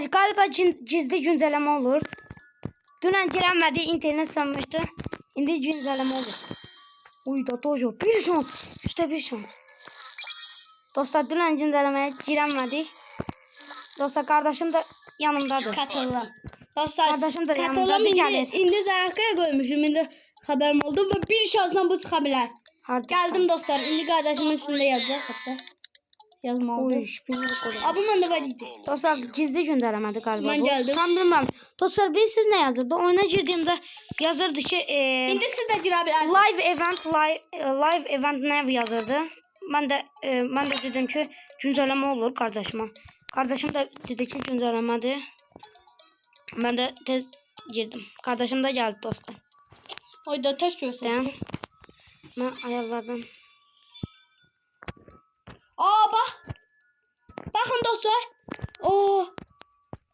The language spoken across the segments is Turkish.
Galiba gizli güncelleme olur. Dünən girəmədi, internet sanmışdı. İndi güncelleme olur. Uyda dojo bir şans. İşte bir şans. Dostlar dünən güncellemeye girəmədi. Dostlar kardeşim de yanımdadır. Katılım. Dostlar Kardeşim de yanımda katılım bir gelir. indi zarafkaya koymuşum. İndi haberim oldu ve bir şansla bu çıka bilər. Geldim dostlar. İndi kardeşimin üstünde yazacak hatta. Yazma oldu. Abi ben de var idi. Dostlar gizli güncellemedi galiba Ben bu. geldim. Tam bilmem. Dostlar siz ne yazırdı? Oyuna girdiğimde yazırdı ki İndi siz de gira bilərsiniz. live event ne yazırdı? Ben de dedim ki güncelleme olur kardeşime. Kardeşim de dedi ki güncellemedir. Ben de tez girdim. Kardeşim de geldi dostlar. Oyda taş görsün. Ben ayarladım. Aa bak. Bakın dostlar. Oo.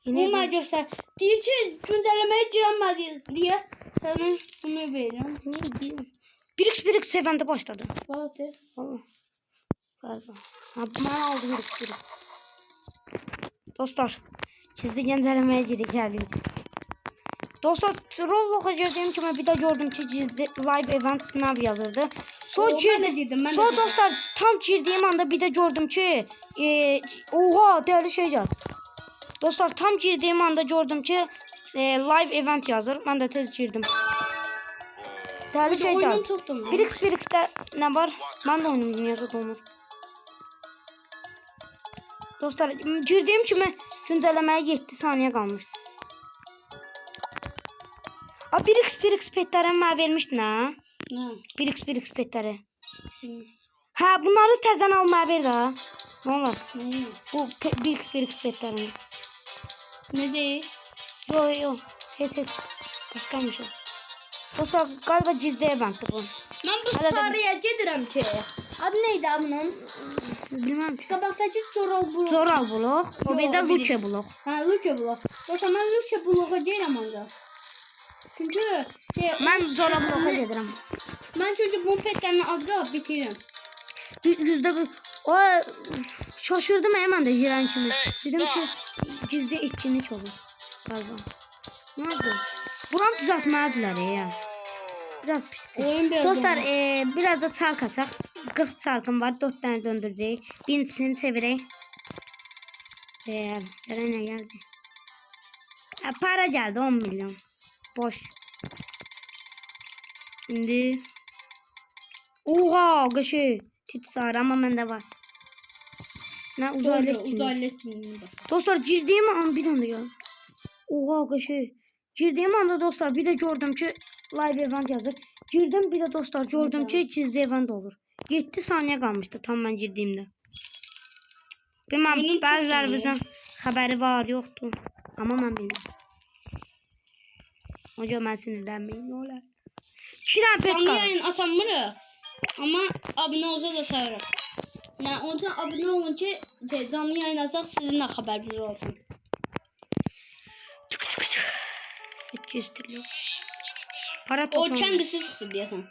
Yine Bunlar göster. Deyir ki güncellemeye girəmədi diye sana bunu veriyorum. neydi? 1x eventi başladı. Vallahi. Vallahi. Galiba. Ha, ben aldım 1x. Dostlar çizgi güncellemeye geldik. Dostlar Roblox'a girdiğim kimi bir de gördüm ki gizli live event nav yazırdı. Sonra dostlar tam girdiğim anda bir de gördüm ki oha değerli şey yaz. Dostlar tam girdiğim anda gördüm ki live event yazır. Ben de tez girdim. Değerli şey yaz. 1x'de ne var? Ben de oyunum dünyası dolmuş. Dostlar girdiğim kimi güncellemeye 7 saniye kalmıştı. 1x petleri mənə vermişdin ha? Ne? 1x petləri. Ha bunları təzən almaya ver da. Ne olur? Ne? Bu 1x petlərini. Ne değil? Yo. Heç. Başqaymış o. Dostlar galiba gizli eventdir bu. Ben bu sarıya gedirəm ki. Adı neydi bunun? Bilmem ki. Qabaqdakı Zoral blok. O bir de Luke blok. Ha Luke blok. Dostlar ben Luke bloka gelirəm ancaq. Çünkü Ben Zoral bloka gedirəm. Ben çünkü bu petlerini azda bitiririm. %1. O şaşırdım hemen de giren kimi. Dedim ki gizli etkinlik olur. Galiba. Ne oldu? Buranı düzeltmelidirler ya. Biraz pislik. Dostlar biraz da çark açaq. 40 çarkım var. 4 tane döndürəcəyik. Birincisini çevirək. Ne geldi? Para geldi 10 milyon. Boş. Şimdi. Oha qaşı. Tit sarı ama bende var. Ne uzaylı etkinliği. Dostlar girdiğim an bir anda ya. Oha qaşı. Girdiğim anda dostlar bir de gördüm ki live event yazır. Girdim bir de dostlar gördüm ki gizli event olur. 7 saniye kalmıştı tam ben girdiğimde. Bilmem bazılarımızın haberi var yoktu. Ama ben bilmiyorum. Hocam ben sinirlenmeyeyim ne olur. Şiren pet kaldı. Yayın atamırı. Ama abone olsa da severim. Yani ondan abone olun ki canlı yayın atsak sizin de haberiniz olsun. 800 trilyon. Para toplam. O kendisi sıktı diyorsun.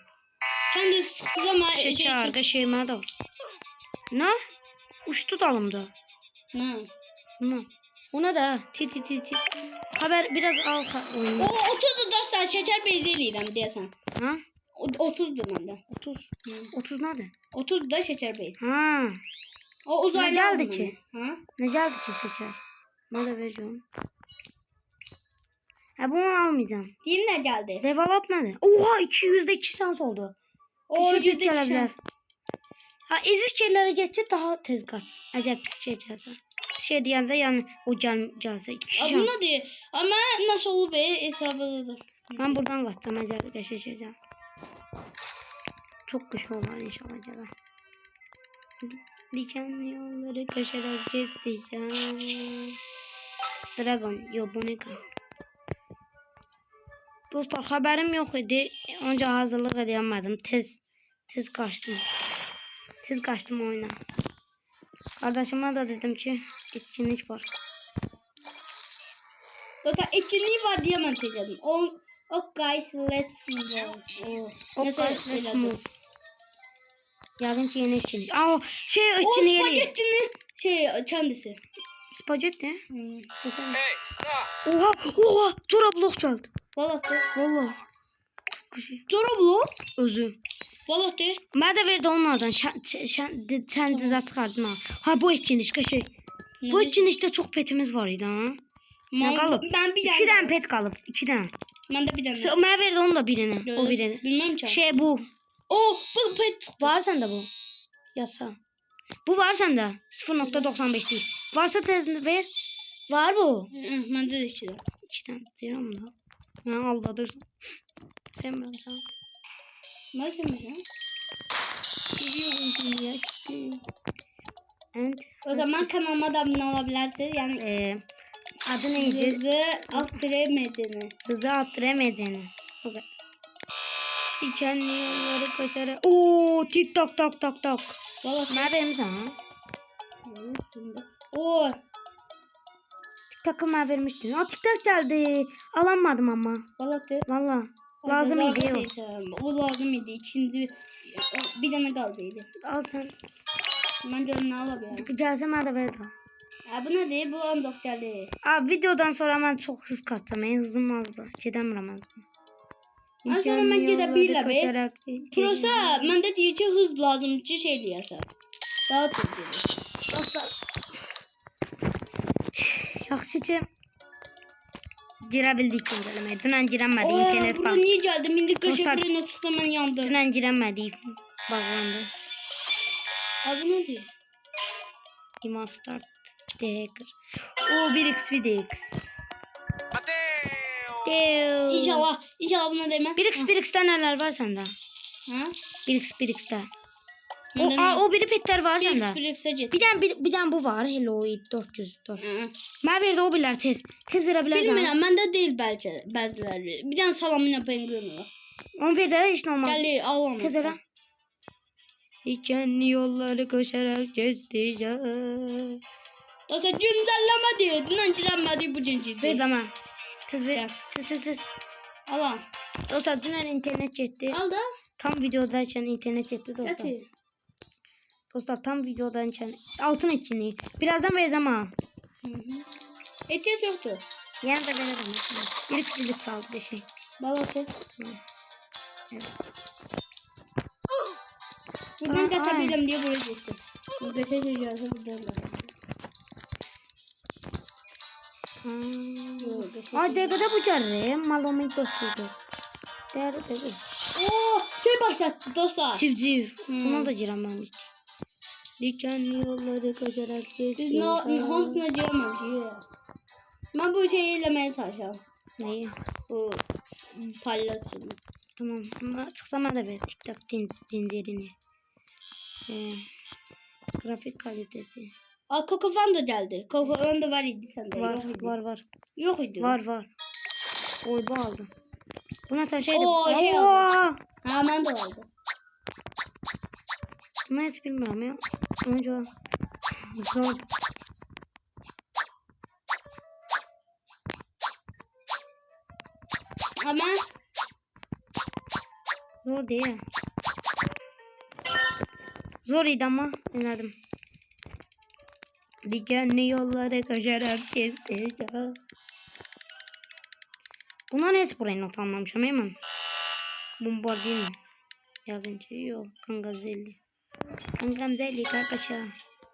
Kendisi sıktı ama Şeker şeyime de. Ne? Uçtu dalımda. Ne? Ne? Ona da ti. Haber biraz al oyunu. O 30'du dostlar şeker bezliydim diyorsun. Ha? 30'du bende. 30. 30 nerede? 30 da şeker bey. Ha. O uzaylı ne geldi ki? Ha? Ne geldi ki şeker? Ne de vereceğim. Bunu almayacağım. Diyeyim ne geldi? Develop nerede? Oha 202 şans oldu. O yüzde gelebilir. Ha ezik şeylere geçse daha tez kaç. Acayip pis şey gelse. Şey diyende yani o gelse 2 şans. Ama diyor. Ama nasıl olur be hesabıdır. Ben buradan kaçacağım acayip geçeceğim. Çok kış olur inşallah acaba. Dikenli yolları köşeler gezeceğim. Dragon yobunika. Dostlar haberim yok idi. Önce hazırlık edemedim. Tez kaçtım. Tez kaçtım oyuna. Kardeşime de dedim ki etkinlik var. Dostlar etkinliği var diye ben çekildim. Oh guys let's move. Let's move. Yarın ki yeni etkinlik. Aa şey etkinliği. O spagettinin şey kendisi. Spagetti. Hey, stop! Oha. Roblox çaldı. Vallahi. Vallahi. Roblox. Özü. Vallahi. Mən də verdi onlardan. Sən dizə çıxardın ha. Ha bu etkinlikdə şey. Bu etkinlikdə çox petimiz var idi ha. Ne qalıb? Ben bir 2 dənə pet qalıb. 2 dənə. Ben de bir tane. Mənə verdi onun da birini. O birini. Bilmem ki. Şey bu. Oh bu pet. Var səndə bu. Yasa. Bu var səndə. 0.95'lik. Varsa tezini ver. Var bu. Ben de içiyorum. 2 dənə deyirəm da. Mən aldadırsan. Sevmirəm sən. Ben sevmiyorum. Biliyorum seni ya. And O zaman kanalıma da abone olabilirsiniz. Yani adı neydi? sizi attıremediniz. Sizi attıremeyeceğini. O kadar. Dikenli yolları koşarak. Oo, tik tak tak tak tak. Vallahi. Ne vermiş ha? Oo. Tik takı mı vermiştin? O tik tak geldi. Alamadım ama. Vallahi. Valla. Lazım idi o. O lazım idi. İkinci bir tane kaldıydı. Al sen. Ben de onu alabilirim. Gelsem hadi ver daha. Ya bu ne değil? Bu 19 geldi. Abi videodan sonra ben çok hız kattım. En hızım azdı. Gidemiyorum az. Az sonra ben gidebilirim be. Prosa ben de diyeceğim hız lazım ki şey diyersen. Daha çok gelir. Dostlar. Yaxşı ki girə bildik incələməyə. Dünən girənmədik internet bağ. Niye geldim? İndi köşelerine tutsam ben yandım. Dünən girənmədik. Bağlandı. Adı ne diyor? İman start. Hacker. O 1x 1x. Mateo! İnşallah buna değmez. 1x neler var sende? Ha? 1x'te. O biri petler var sende. Bir tane bu var. Hello 404. Mən verdi o bilər tez. Tez verə bilərsən. Bilmirəm, məndə deyil bəlkə bəziləri. Bir dənə salamina penguin var. Onu ver də heç normal. Gəlir, alamam. Tez verə. Dikenli yolları koşarak gezeceğim. Dostlar güncelleme diyor. Dünən girənmədik bu cincirdi. Ver dama. Tez ver. Tez. Alam. Dostlar dünən internet getdi. Al da. Tam videodayken internet getdi dostlar. Getir. Dostlar tam videodayken altın etkinliği. Birazdan vereceğim ha. Etiyyat yoktu. Yani de veririm. Bir kişilik kaldı bir şey. Balatı. Evet. Buradan kaçabilirim diye buraya geçtim. Geçeceğiz buradan da. Ay dekada bu carre. Malomi dostuydu. Değerli. Oo, şey başlattı dostlar. Civciv. Buna da giremem işte. Dikenli yolları koşarak Biz geçtim. hamsına giremedik. Ben bu şeyi elemeye çalışıyorum. Neyi? Bu paylaşımı. Tamam. Ama çıksam da ver. TikTok zincirini. Grafik kalitesi. Aa, Kokofan da geldi. Kokofan da var idi sende. Var. Yok idi. Var. Oy bu aldım. Buna taşıydı. Oo, şey aldım. Ha ben de aldım. Bunu hiç bilmiyorum ya. Önce zor. Ama Zor değil. Zor idi ama denedim. Dikenli yolları koşarak gezeceğim. Bunlar hiç burayı not anlamışım hemen. Bombardier mi? Yazınca yok. Kangazelli kardeşim.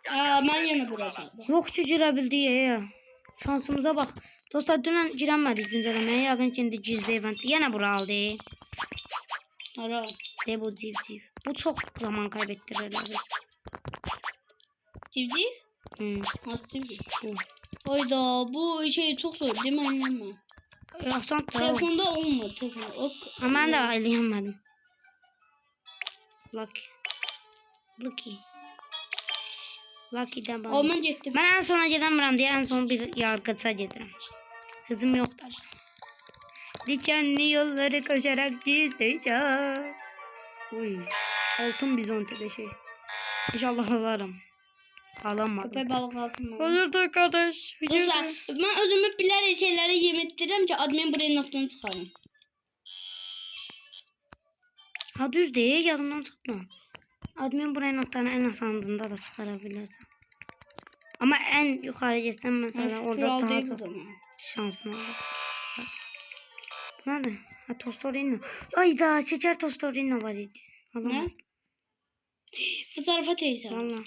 aa ben yana bırakalım. Yok ki girebildi ya. Şansımıza bak. Dostlar dünən girənmədik güncələməyə. Yəqin ki indi gizli event. Yenə bura aldı. Ara. De bu civciv. Bu çox zaman kaybettirir. Civciv? Nasıl civciv? Bu. Hayda bu şey çok zor değil mi annem? Asan da. Telefonda olmadı. Telefonda. Ok. Ama mən də eləyəmədim. Lucky'dən bana. O ben gittim. Mən en sona gedəmirəm deyə en son bir yargıça gedirəm. Hızım yok da. Dikenli yolları koşarak gideceğim. Uy. Altın bizonte şey. İnşallah alarım. Alamadım. Köpek balık alsın bana. Olurdu kardeş. Dostlar ben özümü bilir şeyleri yemettirəm ki admin buraya noktanı çıxarım. Ha düz değil yadımdan çıkma. Admin buraya notlarını en asanında da çıkarabilirsin. Ama en yukarı geçsen mesela orada daha Kraldayım o çok zaman. şansın olur. Bu ne? Ha Tostorino. Ay da şeker Tostorino var idi. Ne? Bu tarafa teyze. Valla.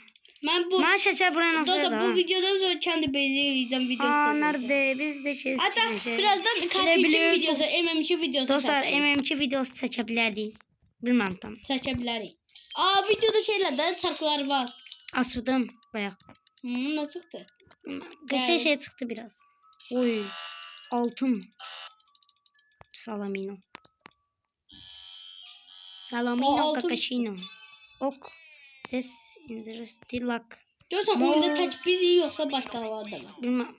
Ben Ben şeker buraya nasıl dostlar bu da? videodan sonra kendi belirleyeceğim video. Aa nerede? Biz de şey Hatta seçeceğiz. birazdan katil videosu, MM2 videosu Dostlar seçeceğim. MM2 videosu seçebilirdik. Bilmem tam. Seçebiliriz. Aa videoda şeyler de çarklar var. Asıldım bayağı. Ne çıktı? Şey çıktı biraz. Oy. Altın. Salamino. Salamino altın- Kakashino. Ok. This interesting luck. Diyorsan Mor- oyunda taç bizi yoksa başka var da var. Bilmem.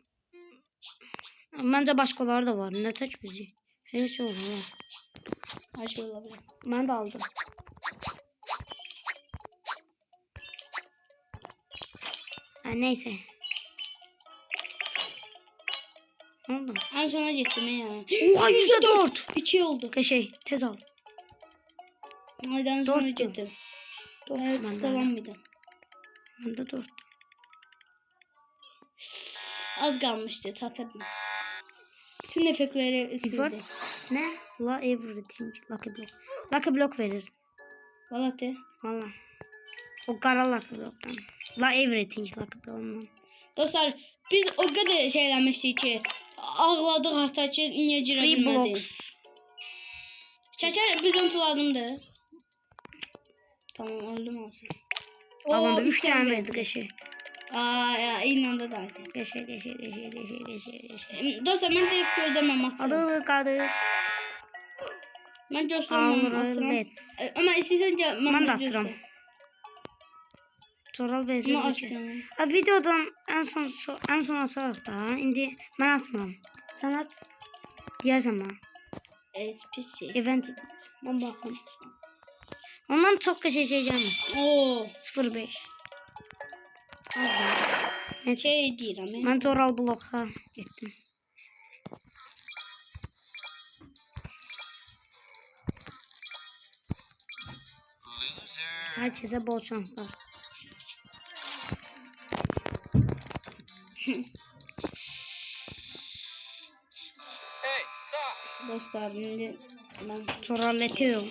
Bence başkaları da var. Ne taç bizi. Hiç olur. Her şey olabilir. Ben de aldım. Ha, neyse. Ne oldu? En sona gittim ya. Oha %4. 2 oldu. Tez al. Hadi en Dört sona mü? gittim. Evet Ben de tamam mıydı? Ben de 4. Az kalmıştı satırdım. Tüm efektleri Var. sildi. Ne? La everything. Lucky block. Lucky block verir. Valla de. Valla. O kara lucky block'tan. La everything lucky block'tan. Dostlar biz o kadar şeylenmiştik ki ağladık hatta ki niye cira Free blocks. bilmədik. Şeker bizim tuladımdı. Tamam öldüm olsun. Alanda 3 tane verdi kaşı. Aa ya inandı da. Kaşı. Dostlar ben direkt gözlemem aslında. Adı kadı. Ben göstermem aslında. Amret. Ama istersen Ben de atıram. Soral Ama benziyor. açmıyorum. Ha videodan en son asarıq da. İndi mən asmıram. Sən at. Deyərsən mənə. Pis şey. Event. Mən baxım. Ondan çox qəşəng şey gəlmir. Oo. 05. Ne Şey değil ama. Mən Coral bloka getdim. Herkese bol şanslar. Hey, stop! Dostlar şimdi ben Coral Leteo.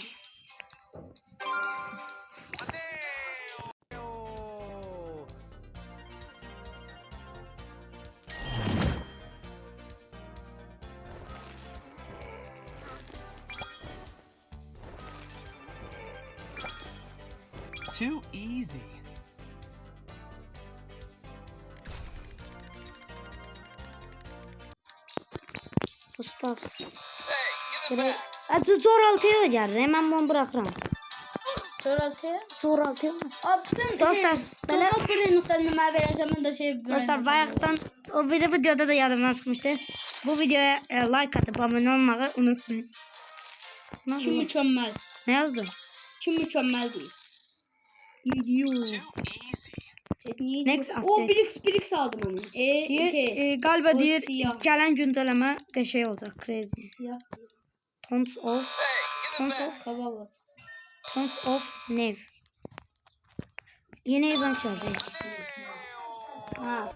Too easy. Mustafa. Hey, give it back! Coral Leteo gəlir. Hemen bunu bırakıram. Soraltı. Coral Leteo. Abdın Dostlar, belə böyle noktanı vereceğim ben de şey Dostlar bayaqdan o biri videoda da yadımdan çıxmışdı. Bu videoya like atıp abone olmağı unutmayın. Kim mükemmel. Ne yazdı? Kim mükemmel değil. Video. Next O update. Brix aldım onu. Galiba o deyir siyah. gələn güncələmə qəşəng olacaq. Crazy. Siyah. Hey, give it back! Kavala. Tons of Nev. Yeni event gelecek. Ha.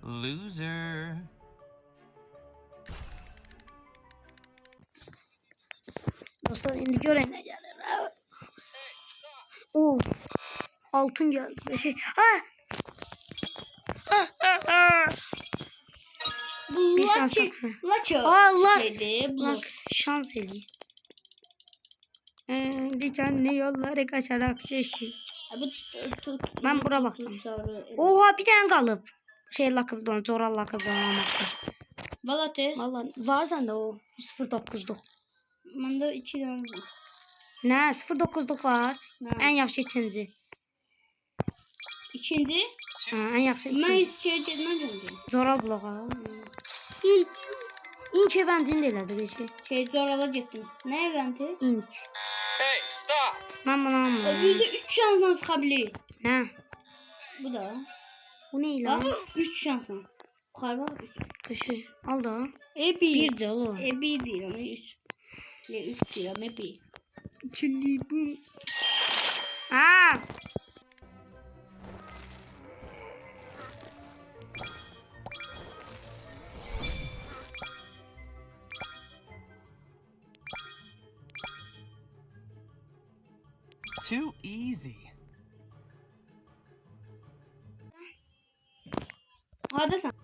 Loser. Dostlar indi görən nə gəlir. Oo. Altın geldi. Qəşəng. Bu Bir şans Lucky. yok. Lucky. Allah. Şeydi. Bu. Bak şans eli. Dikenli yolları kaçarak geçtik. Ben bura baktım. Oha bir tane kalıp. Şey lakıbdan, Coral lakıbdan almıştım. Vallahi. Vallahi var sende o 09'luk. Bende 2 tane var. Ne 09'luk var. Ne? En yaxşı ikinci. İkinci. Ha, en yaxşı Ben ikinci. hiç şey dedim. Coral bloğa. İnç eventin de elədi bir şey. Şey Zoral'a gittim. Ne eventi? İnç. Hey, stop! Ben bunu almıyorum. %3 şansla sıkabilir. Ne? Bu da. Bu ne lan? 3 şansım. Yukarı bak. Kaşı. Al da. Bir. Bir de oğlum. Bir değil ama 3. Ne 3 değil ama 1. Şimdi bu. Aa! Too easy. Hadi sen.